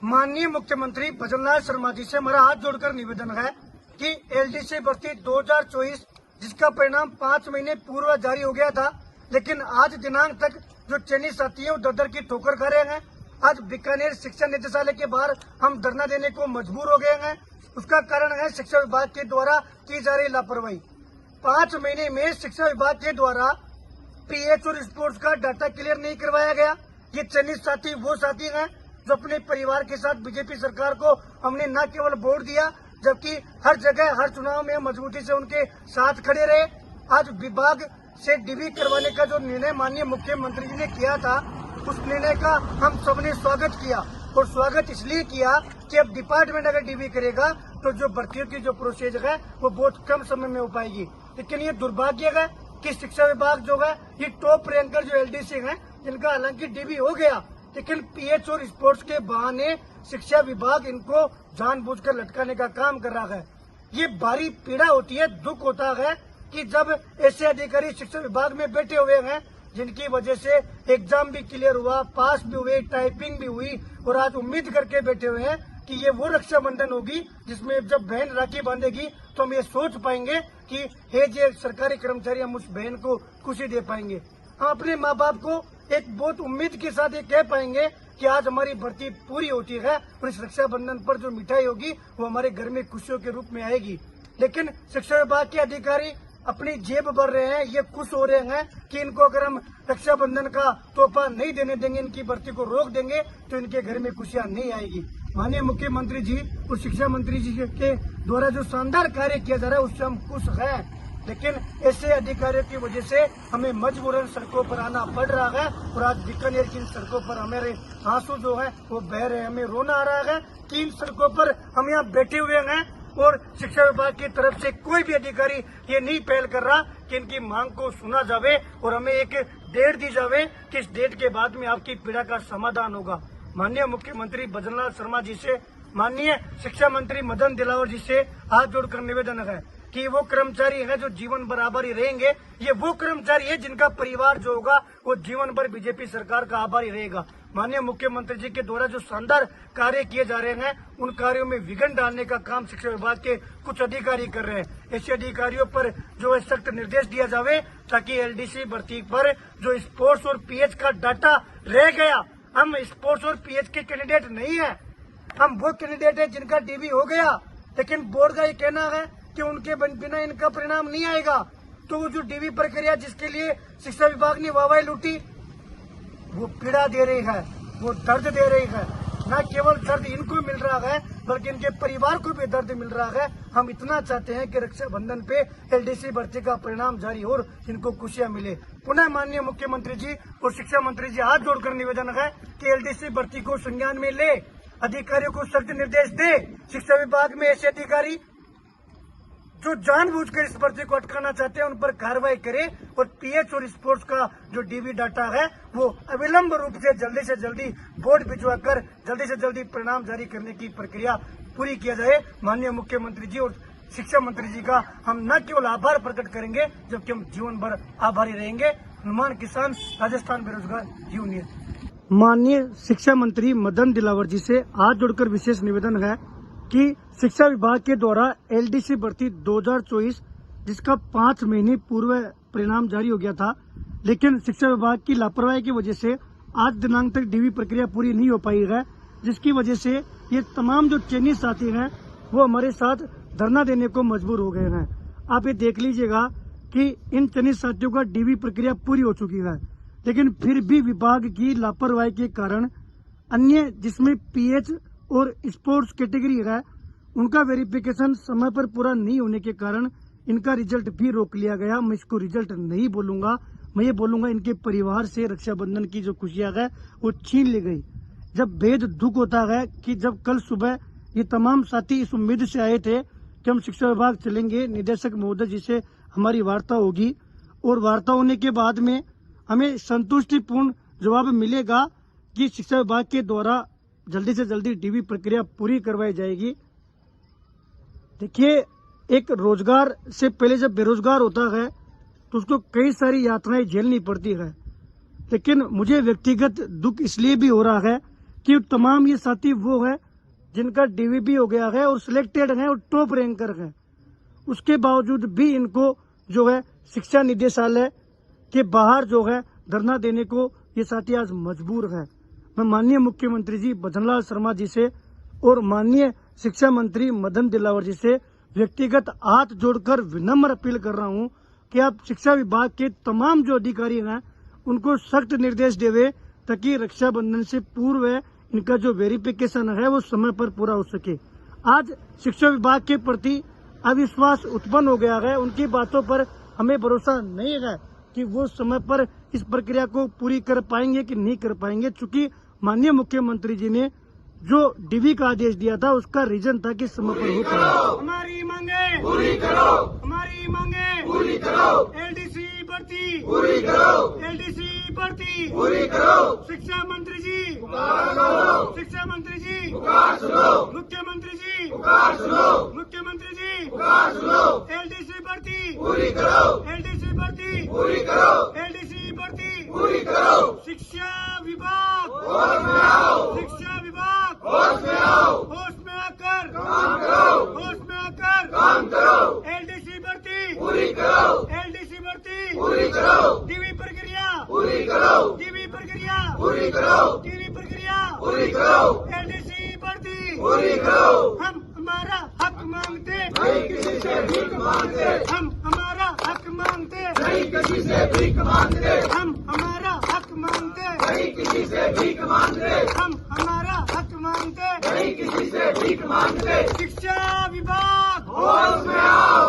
माननीय मुख्यमंत्री भजनलाल शर्मा जी से हमारा हाथ जोड़कर निवेदन है कि एलडीसी भर्ती 2024 जिसका परिणाम 5 महीने पूर्व जारी हो गया था, लेकिन आज दिनांक तक जो चयनित साथी है वो दर की ठोकर खा रहे हैं। आज बीकानेर शिक्षा निदेशालय के बाहर हम धरना देने को मजबूर हो गए हैं। उसका कारण है शिक्षा विभाग के द्वारा की जा रही लापरवाही। 5 महीने में शिक्षा विभाग के द्वारा पीएच और स्पोर्ट्स का डाटा क्लियर नहीं करवाया गया। ये चयनित साथी वो साथी हैं जो अपने परिवार के साथ बीजेपी सरकार को हमने न केवल वोट दिया, जबकि हर जगह हर चुनाव में मजबूती से उनके साथ खड़े रहे। आज विभाग से डीबी करवाने का जो निर्णय माननीय मुख्यमंत्री जी ने किया था, उस निर्णय का हम सबने स्वागत किया। और स्वागत इसलिए किया कि अब डिपार्टमेंट अगर डीबी करेगा तो जो भर्तियों की जो प्रोसेस है वो बहुत कम समय में हो पाएगी। लेकिन ये दुर्भाग्य है कि शिक्षा विभाग जो है ये टॉप रैंकर जो एलडीसी है, जिनका हालांकि डीबी हो गया, लेकिन पीएच और स्पोर्ट्स के बहाने शिक्षा विभाग इनको जानबूझकर लटकाने का काम कर रहा है। ये भारी पीड़ा होती है, दुख होता है कि जब ऐसे अधिकारी शिक्षा विभाग में बैठे हुए हैं जिनकी वजह से एग्जाम भी क्लियर हुआ, पास भी हुए, टाइपिंग भी हुई, और आज उम्मीद करके बैठे हुए हैं कि ये वो रक्षाबंधन होगी जिसमें जब बहन राखी बांधेगी तो हम ये सोच पाएंगे कि हे जे सरकारी कर्मचारी हम उस बहन को खुशी दे पाएंगे। हम अपने माँ बाप को एक बहुत उम्मीद के साथ ये कह पाएंगे कि आज हमारी भर्ती पूरी होती है और इस रक्षाबंधन पर जो मिठाई होगी वो हमारे घर में खुशियों के रूप में आएगी। लेकिन शिक्षा विभाग के अधिकारी अपनी जेब भर रहे हैं, ये खुश हो रहे हैं कि इनको अगर हम रक्षाबंधन का तोहफा नहीं देने देंगे, इनकी भर्ती को रोक देंगे तो इनके घर में खुशियां नहीं आएगी। माननीय मुख्यमंत्री जी और शिक्षा मंत्री जी के द्वारा जो शानदार कार्य किया जा रहा है उससे हम खुश हैं, लेकिन ऐसे अधिकारियों की वजह से हमें मजबूरन सड़कों पर आना पड़ रहा है। और आज बीकानेर की सड़कों पर हमारे आंसू जो है वो बह रहे हैं, हमें रोना आ रहा है कि इन सड़कों पर हम यहाँ बैठे हुए हैं और शिक्षा विभाग की तरफ से कोई भी अधिकारी ये नहीं पहल कर रहा कि इनकी मांग को सुना जावे और हमें एक डेट दी जावे कि इस डेट के बाद में आपकी पीड़ा का समाधान होगा। माननीय मुख्यमंत्री भजनलाल शर्मा जी से, माननीय शिक्षा मंत्री मदन दिलावर जी से हाथ जोड़कर निवेदन है कि वो कर्मचारी हैं जो जीवन भर आभारी रहेंगे। ये वो कर्मचारी है जिनका परिवार जो होगा वो जीवन भर बीजेपी सरकार का आभारी रहेगा। माननीय मुख्यमंत्री जी के द्वारा जो शानदार कार्य किए जा रहे हैं उन कार्यों में विघ्न डालने का काम शिक्षा विभाग के कुछ अधिकारी कर रहे हैं। ऐसे अधिकारियों पर जो है सख्त निर्देश दिया जावे ताकि एलडीसी भर्ती पर जो स्पोर्ट्स और पीएच का डाटा रह गया, हम स्पोर्ट्स और पीएच के कैंडिडेट नहीं है, हम वो कैंडिडेट है जिनका डीबी हो गया, लेकिन बोर्ड का ये कहना है कि उनके बिना इनका परिणाम नहीं आएगा। तो वो जो डीबी प्रक्रिया जिसके लिए शिक्षा विभाग ने वाहवाही लूटी, वो पीड़ा दे रही है, वो दर्द दे रही है। न केवल दर्द इनको मिल रहा है बल्कि इनके परिवार को भी दर्द मिल रहा है। हम इतना चाहते हैं कि रक्षाबंधन पे एलडीसी भर्ती का परिणाम जारी हो और इनको खुशियां मिले। पुनः माननीय मुख्यमंत्री जी और शिक्षा मंत्री जी हाथ जोड़कर निवेदन है कि एलडीसी भर्ती को संज्ञान में ले, अधिकारियों को सख्त निर्देश दे। शिक्षा विभाग में ऐसे अधिकारी जो जानबूझकर इस भर्ती को अटकाना चाहते हैं उन पर कार्रवाई करे और पीएच और स्पोर्ट्स का जो डीबी डाटा है वो अविलंब रूप से जल्दी बोर्ड भिजवाकर जल्दी से जल्दी परिणाम जारी करने की प्रक्रिया पूरी किया जाए। माननीय मुख्यमंत्री जी और शिक्षा मंत्री जी का हम न केवल आभार प्रकट करेंगे जबकि हम जीवन भर आभारी रहेंगे। हनुमान किसान राजस्थान बेरोजगार यूनियन। माननीय शिक्षा मंत्री मदन दिलावर जी से हाथ जोड़कर विशेष निवेदन है कि शिक्षा विभाग के द्वारा एलडीसी भर्ती 2024 जिसका 5 महीने पूर्व परिणाम जारी हो गया था, लेकिन शिक्षा विभाग की लापरवाही की वजह से आज दिनांक तक डीबी प्रक्रिया पूरी नहीं हो पाई है, जिसकी वजह से ये तमाम जो चयनित साथी हैं वो हमारे साथ धरना देने को मजबूर हो गए हैं। आप ये देख लीजिएगा कि इन चयनित साथियों का डीबी प्रक्रिया पूरी हो चुकी है, लेकिन फिर भी विभाग की लापरवाही के कारण अन्य जिसमें पीएच और स्पोर्ट्स कैटेगरी है उनका वेरिफिकेशन समय पर पूरा नहीं होने के कारण इनका रिजल्ट भी रोक लिया गया। मैं इसको रिजल्ट नहीं बोलूंगा, मैं ये बोलूंगा इनके परिवार से रक्षाबंधन की जो खुशियां है वो छीन ली गई। जब बेहद दुख होता है कि जब कल सुबह ये तमाम साथी इस उम्मीद से आए थे कि हम शिक्षा विभाग चलेंगे, निदेशक महोदय जी से हमारी वार्ता होगी और वार्ता होने के बाद में हमें संतुष्टिपूर्ण जवाब मिलेगा कि शिक्षा विभाग के द्वारा जल्दी से जल्दी डीबी प्रक्रिया पूरी करवाई जाएगी। देखिए, एक रोजगार से पहले जब बेरोजगार होता है तो उसको कई सारी यातनाएं झेलनी पड़ती है, लेकिन मुझे व्यक्तिगत दुख इसलिए भी हो रहा है कि तमाम ये साथी वो है जिनका डीवीपी हो गया है और सिलेक्टेड है और टॉप रैंकर है, उसके बावजूद भी इनको जो है शिक्षा निदेशालय के बाहर जो है धरना देने को ये साथी आज मजबूर है। मैं माननीय मुख्यमंत्री जी भजनलाल शर्मा जी से और माननीय शिक्षा मंत्री मदन दिलावर जी से व्यक्तिगत हाथ जोड़कर विनम्र अपील कर रहा हूं कि आप शिक्षा विभाग के तमाम जो अधिकारी हैं उनको सख्त निर्देश देवे ताकि रक्षाबंधन से पूर्व इनका जो वेरिफिकेशन है वो समय पर पूरा हो सके। आज शिक्षा विभाग के प्रति अविश्वास उत्पन्न हो गया है, उनकी बातों पर हमें भरोसा नहीं है कि वो समय पर इस प्रक्रिया को पूरी कर पाएंगे कि नहीं कर पाएंगे, चूंकि माननीय मुख्यमंत्री जी ने जो डीवी का आदेश दिया था उसका रीजन था कि समय पर हो पाए। हमारी मांगे पूरी करो, हमारी मांगे पूरी करो, एलडीसी भर्ती पूरी करो, एलडीसी भर्ती पूरी करो। शिक्षा मंत्री जी शिक्षा मंत्री जी मुख्यमंत्री जी मुख्यमंत्री जी एलडीसी भर्ती पूरी करो, एलडीसी भर्ती पूरी करो, एलडीसी भर्ती पूरी करो। शिक्षा विभाग होश में आओ, शिक्षा विभाग होश में आओ, होश में आकर काम करो, होश में आकर काम करो। एलडीसी भर्ती पूरी करो, एलडीसी भर्ती पूरी करो, डीवी प्रक्रिया पूरी करो, डीवी प्रक्रिया पूरी करो, डीवी प्रक्रिया पूरी करो, एलडीसी भर्ती पूरी करो। हम हमारा हक मांगते नहीं किसी से भीख मांगते, हम हमारा हक मांगते नहीं किसी से भीख मांगते, हम हमारा हक मांगते नहीं किसी से भीख मांगते, हम हमारा हक मांगते नहीं किसी से भीख मांगते। शिक्षा विभाग होश में आओ,